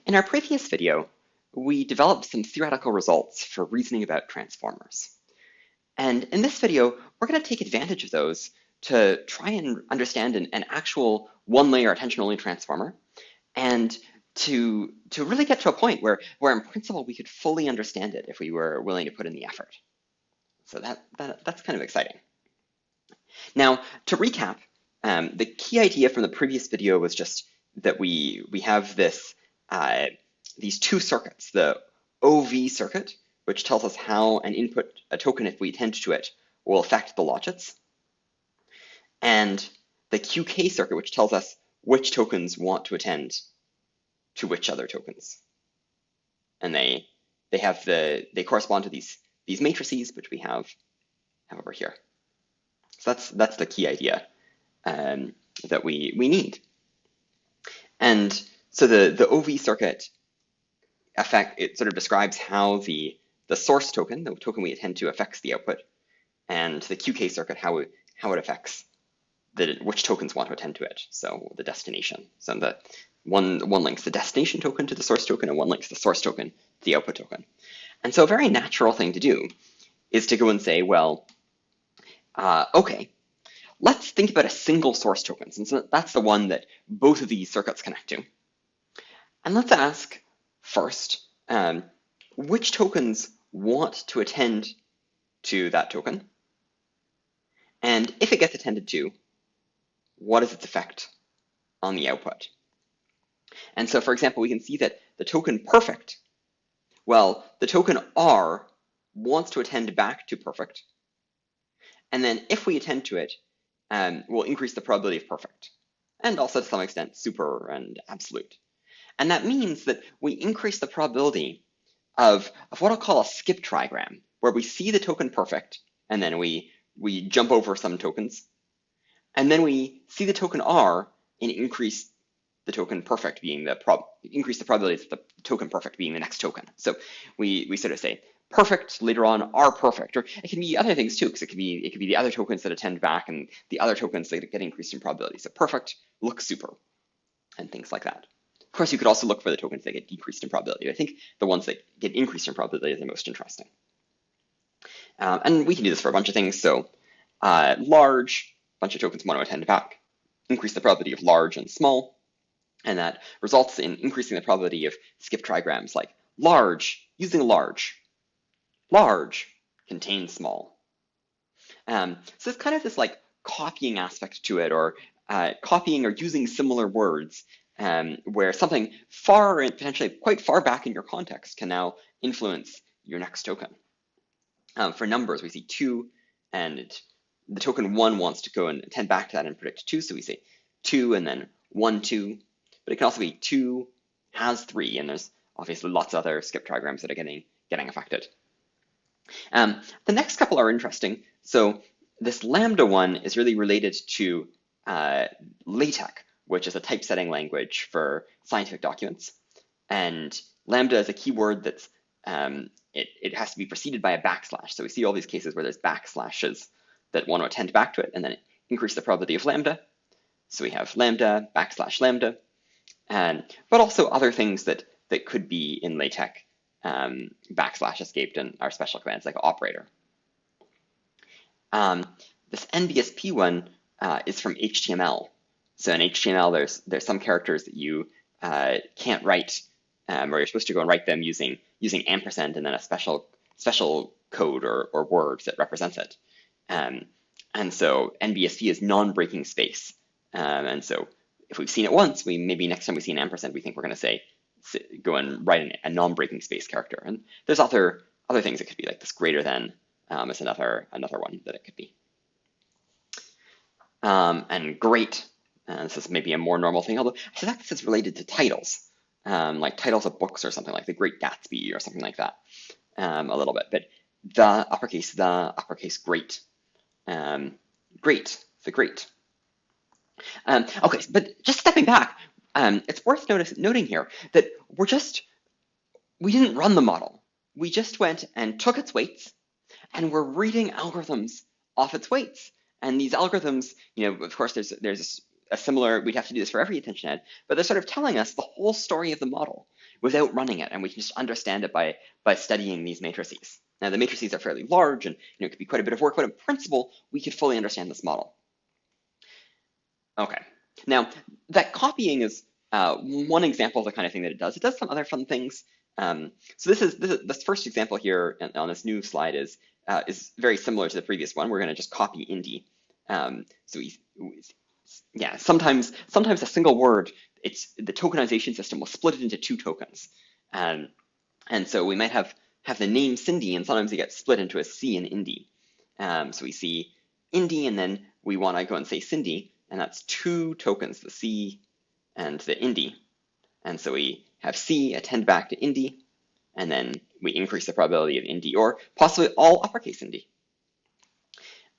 In our previous video, we developed some theoretical results for reasoning about transformers. And in this video, we're going to take advantage of those to try and understand an actual one-layer attention-only transformer, and to really get to a point where in principle we could fully understand it if we were willing to put in the effort. So that's kind of exciting. Now, to recap, the key idea from the previous video was just that we have this these two circuits, the OV circuit, which tells us how an input, a token, if we attend to it, will affect the logits, and the QK circuit, which tells us which tokens want to attend to which other tokens. And they correspond to these matrices, which we have over here. So that's the key idea that we need. And so the OV circuit it sort of describes how the source token, the token we attend to, affects the output, and the QK circuit how it affects which tokens want to attend to it. So the destination. So the one links the destination token to the source token, and one links the source token to the output token. And so a very natural thing to do is to go and say, well, okay, let's think about a single source token, since that's the one that both of these circuits connect to. And let's ask first, which tokens want to attend to that token? And if it gets attended to, what is its effect on the output? And so, for example, we can see that the token perfect, well, the token R wants to attend back to perfect. And then if we attend to it, we'll increase the probability of perfect, and also to some extent super and absolute. And that means that we increase the probability of what I'll call a skip trigram, where we see the token perfect, and then we jump over some tokens, and then we see the token R and increase the token perfect being increase the probability of the token perfect being the next token. So we sort of say perfect, later on R perfect, or it can be other things too, because it could be the other tokens that attend back and the other tokens that get increased in probability. So perfect looks super, and things like that. Of course, you could also look for the tokens that get decreased in probability. I think the ones that get increased in probability are the most interesting. And we can do this for a bunch of things. So large, bunch of tokens want to attend back, increase the probability of large and small, and that results in increasing the probability of skip trigrams like large, using large contains small. So it's kind of this like copying aspect to it, or copying or using similar words, where something far and potentially quite far back in your context can now influence your next token. For numbers, we see 2, and the token 1 wants to go and attend back to that and predict 2, so we say 2 and then 1, 2. But it can also be 2 has 3, and there's obviously lots of other skip trigrams that are getting affected. The next couple are interesting. So this lambda one is really related to LaTeX, which is a typesetting language for scientific documents. And lambda is a keyword that's it has to be preceded by a backslash. So we see all these cases where there's backslashes that want to attend back to it, and then increase the probability of lambda. So we have lambda, backslash lambda, but also other things that could be in LaTeX, backslash escaped in our special commands like operator. This NBSP one is from HTML. So in HTML, there's some characters that you can't write, or you're supposed to go and write them using ampersand and then a special code or words that represents it. And so NBSP is non-breaking space. And so if we've seen it once, maybe next time we see an ampersand, we think we're going to say go and write a non-breaking space character. And there's other things it could be, like this greater than is another one that it could be. And great. This is maybe a more normal thing, although I suspect this is related to titles, like titles of books or something like The Great Gatsby or something like that, a little bit. But the uppercase great, great, the great. Okay, but just stepping back, it's worth noting here that we didn't run the model. We just went and took its weights, and we're reading algorithms off its weights. And these algorithms, of course, there's a similar, we'd have to do this for every attention ad, but they're sort of telling us the whole story of the model. without running it, and we can just understand it by studying these matrices. Now, the matrices are fairly large, and it could be quite a bit of work, but in principle, we could fully understand this model. Okay, now that copying is one example of the kind of thing that it does. It does some other fun things. So this first example here on this new slide is very similar to the previous one. We're going to just copy Indy. Yeah, sometimes a single word, the tokenization system will split it into two tokens, and so we might have the name Cindy, and sometimes it gets split into a C and Indy. So we see Indy, and then we want to go and say Cindy, and that's two tokens, the C and the Indy. And so we have C attend back to Indy, and then we increase the probability of Indy, or possibly all uppercase Indy.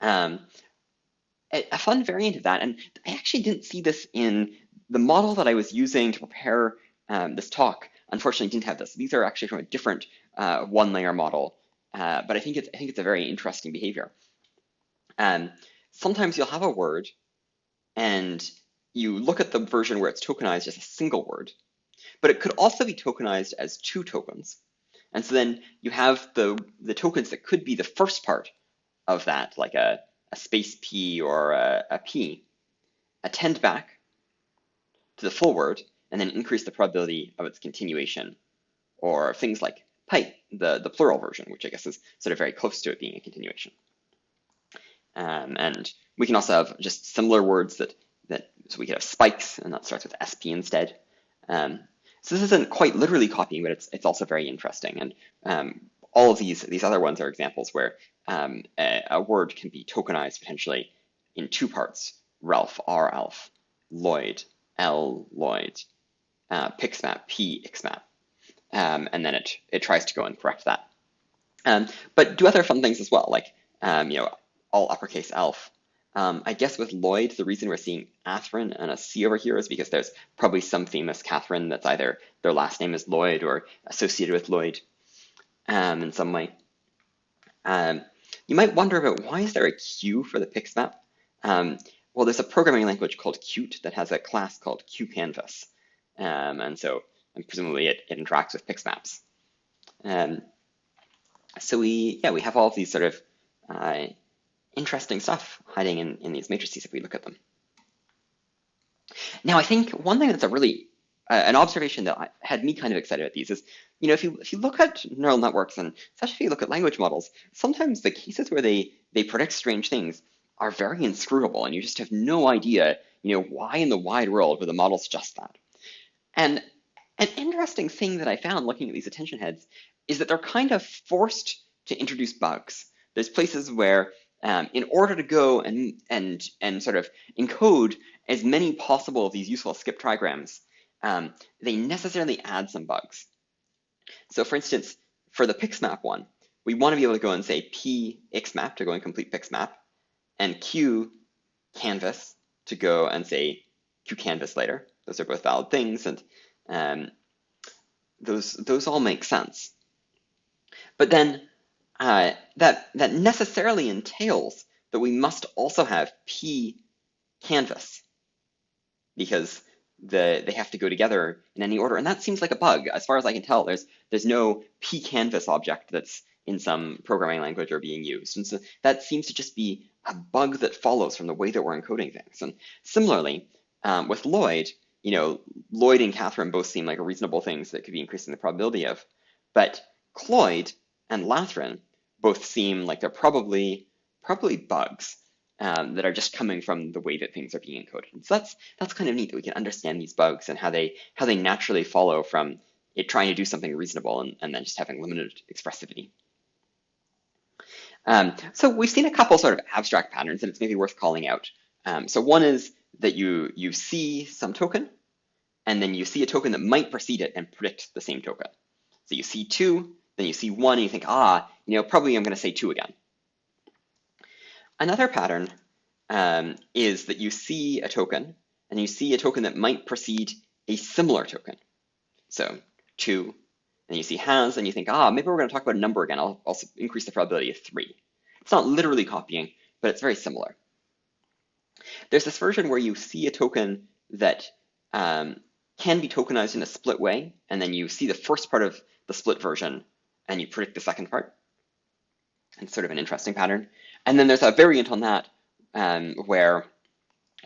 A fun variant of that, and I actually didn't see this in the model that I was using to prepare this talk. Unfortunately, didn't have this. These are actually from a different one-layer model, but I think it's a very interesting behavior. Sometimes you'll have a word, and you look at the version where it's tokenized as a single word, but it could also be tokenized as two tokens. And so then you have the tokens that could be the first part of that, like a space P or a P, attend back to the full word, and then increase the probability of its continuation, or things like pipe, the plural version, which I guess is sort of very close to it being a continuation. And we can also have just similar words so we could have spikes, and that starts with SP instead. So this isn't quite literally copying, but it's also very interesting. And all of these other ones are examples where a word can be tokenized potentially in two parts: Ralph, R Alf, Lloyd, L Lloyd, Pixmap, P Ixmap, and then it tries to go and correct that. But do other fun things as well, like all uppercase Alf. I guess with Lloyd, the reason we're seeing Athrun and a C over here is because there's probably some famous Catherine that's either their last name is Lloyd or associated with Lloyd in some way. You might wonder about why is there a Q for the Pixmap? Well, there's a programming language called Qt that has a class called QCanvas, and presumably it interacts with Pixmaps. So we have all of these sort of interesting stuff hiding in these matrices if we look at them. Now, I think one thing that's a really an observation that had me kind of excited about these is, if you look at neural networks, and especially if you look at language models, sometimes the cases where they predict strange things are very inscrutable, and you just have no idea, why in the wide world would the model suggest that. And an interesting thing that I found looking at these attention heads is that they're kind of forced to introduce bugs. There's places where in order to go and sort of encode as many possible of these useful skip trigrams, they necessarily add some bugs. So for instance, for the Pixmap one, we want to be able to go and say P Xmap to go and complete Pixmap, and Q Canvas to go and say Q Canvas later. Those are both valid things, and those all make sense. But then that necessarily entails that we must also have P Canvas, because they have to go together in any order, and that seems like a bug. As far as I can tell, there's no P Canvas object that's in some programming language or being used, and so that seems to just be a bug that follows from the way that we're encoding things. And similarly, with Lloyd, Lloyd and Catherine both seem like reasonable things that could be increasing the probability of, but Cloyd and Lathrun both seem like they're probably bugs that are just coming from the way that things are being encoded. And so that's kind of neat that we can understand these bugs and how they naturally follow from it trying to do something reasonable and then just having limited expressivity. So we've seen a couple sort of abstract patterns, and it's maybe worth calling out. So one is that you see some token, and then you see a token that might precede it and predict the same token. So you see 2, then you see 1, and you think, probably I'm going to say 2 again. Another pattern is that you see a token, and you see a token that might precede a similar token. So 2, and you see has, and you think, maybe we're going to talk about a number again. I'll also increase the probability of 3. It's not literally copying, but it's very similar. There's this version where you see a token that can be tokenized in a split way, and then you see the first part of the split version, and you predict the second part. It's sort of an interesting pattern. And then there's a variant on that where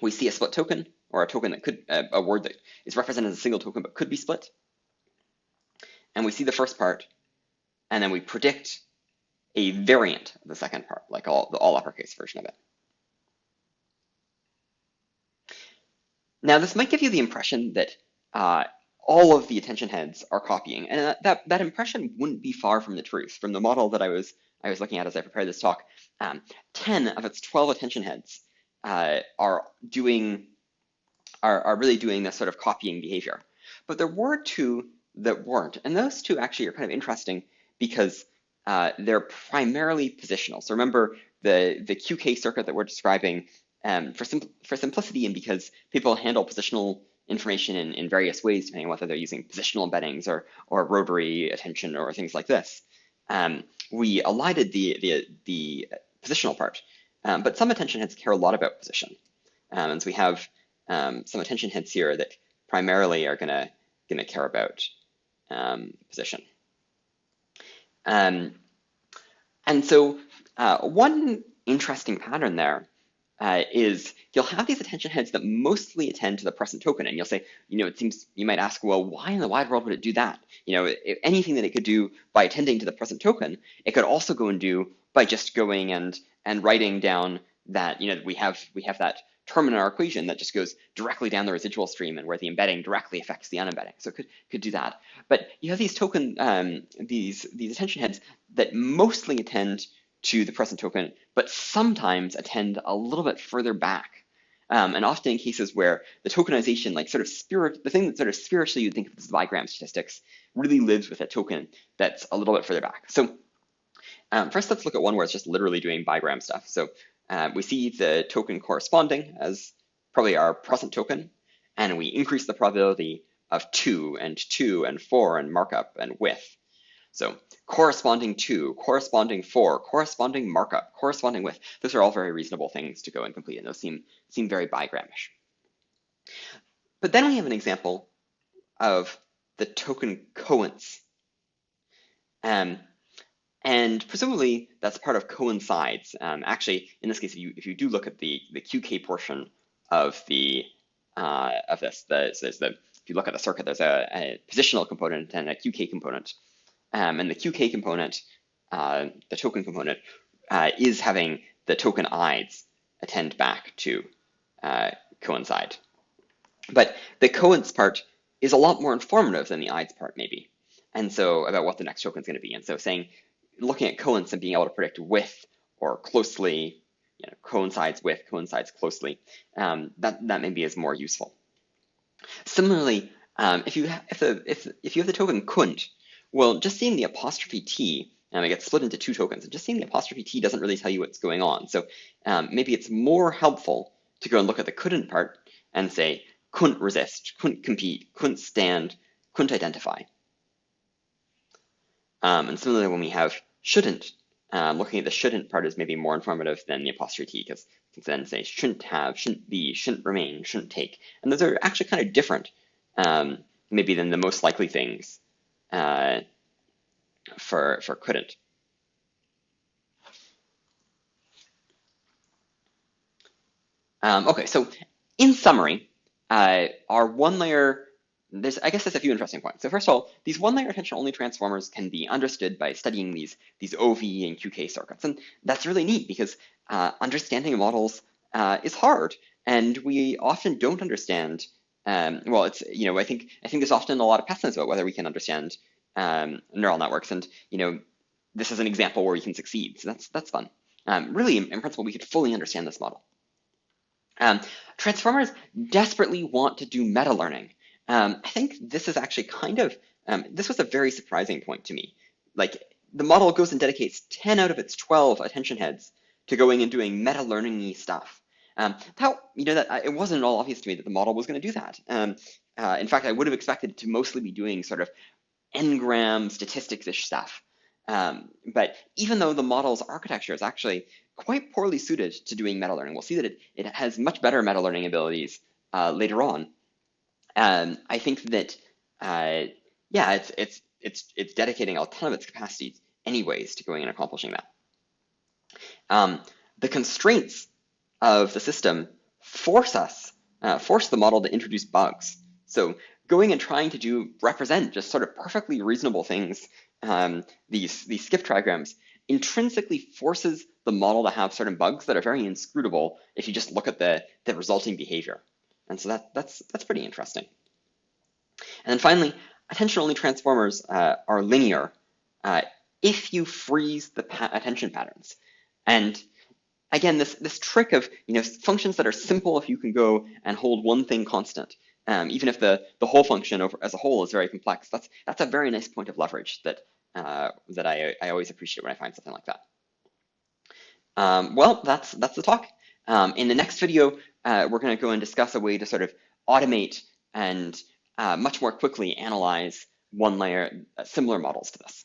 we see a split token, or a token that could, a word that is represented as a single token but could be split. And we see the first part, and then we predict a variant of the second part, like the all uppercase version of it. Now, this might give you the impression that all of the attention heads are copying, and that impression wouldn't be far from the truth. From the model that I was looking at as I prepared this talk, 10 of its 12 attention heads are really doing this sort of copying behavior. But there were two that weren't, and those two actually are kind of interesting because they're primarily positional. So remember the QK circuit that we're describing, for simplicity and because people handle positional information in various ways, depending on whether they're using positional embeddings or rotary attention or things like this. We elided the positional part, but some attention heads care a lot about position. And so we have some attention heads here that primarily are gonna care about position. And so one interesting pattern there is you'll have these attention heads that mostly attend to the present token, and you'll say, it seems, you might ask, well, why in the wide world would it do that? If anything that it could do by attending to the present token, it could also go and do by just going and writing down that, we have that term in our equation that just goes directly down the residual stream and where the embedding directly affects the unembedding. So it could do that. But you have these these attention heads that mostly attend to the present token, but sometimes attend a little bit further back. And often in cases where the tokenization, the thing that sort of spiritually you'd think of as bigram statistics, really lives with a token that's a little bit further back. So first, let's look at one where it's just literally doing bigram stuff. So we see the token corresponding as probably our present token, and we increase the probability of 2 and 2 and 4 and markup and width. So corresponding to, corresponding for, corresponding markup, corresponding with, those are all very reasonable things to go and complete, and those seem very bigramish. But then we have an example of the token coince. And presumably that's part of coincides. Actually, in this case, if you do look at the QK portion of this, if you look at the circuit, there's a positional component and a QK component. And the QK component, the token component, is having the token ides attend back to coincide. But the coince part is a lot more informative than the ides part, maybe. And so about what the next token is going to be. And so looking at coince and being able to predict with or closely, coincides with, coincides closely, that maybe is more useful. Similarly, if you have the token kunt, well, just seeing the apostrophe T, it gets split into two tokens, and just seeing the apostrophe T doesn't really tell you what's going on. So maybe it's more helpful to go and look at the couldn't part and say, couldn't resist, couldn't compete, couldn't stand, couldn't identify. And similarly, when we have shouldn't, looking at the shouldn't part is maybe more informative than the apostrophe T, because you can then say shouldn't have, shouldn't be, shouldn't remain, shouldn't take. And those are actually kind of different, maybe than the most likely things for couldn't. Okay, so in summary, our one-layer, I guess there's a few interesting points. So first of all, these one-layer attention-only transformers can be understood by studying these OV and QK circuits, and that's really neat because understanding models is hard, and we often don't understand. Well, it's I think there's often a lot of pessimism about whether we can understand neural networks, and this is an example where we can succeed, so that's fun. Really, in principle, we could fully understand this model. Transformers desperately want to do meta-learning. I think this is actually this was a very surprising point to me. Like, the model goes and dedicates 10 out of its 12 attention heads to going and doing meta-learning-y stuff. It wasn't at all obvious to me that the model was going to do that. In fact, I would have expected it to mostly be doing sort of n-gram statistics-ish stuff. But even though the model's architecture is actually quite poorly suited to doing meta-learning, we'll see that it has much better meta-learning abilities later on. I think that yeah, it's dedicating a ton of its capacity anyways to going and accomplishing that. Um, the constraints of the system force the model to introduce bugs. So going and trying to represent just sort of perfectly reasonable things, these skip trigrams, intrinsically forces the model to have certain bugs that are very inscrutable if you just look at the resulting behavior. And so that's pretty interesting. And then finally, attention-only transformers are linear if you freeze the attention patterns. And again, this trick of functions that are simple if you can go and hold one thing constant, even if the whole function as a whole is very complex. That's a very nice point of leverage that I always appreciate when I find something like that. Well, that's the talk. In the next video, we're going to go and discuss a way to sort of automate and much more quickly analyze one layer similar models to this.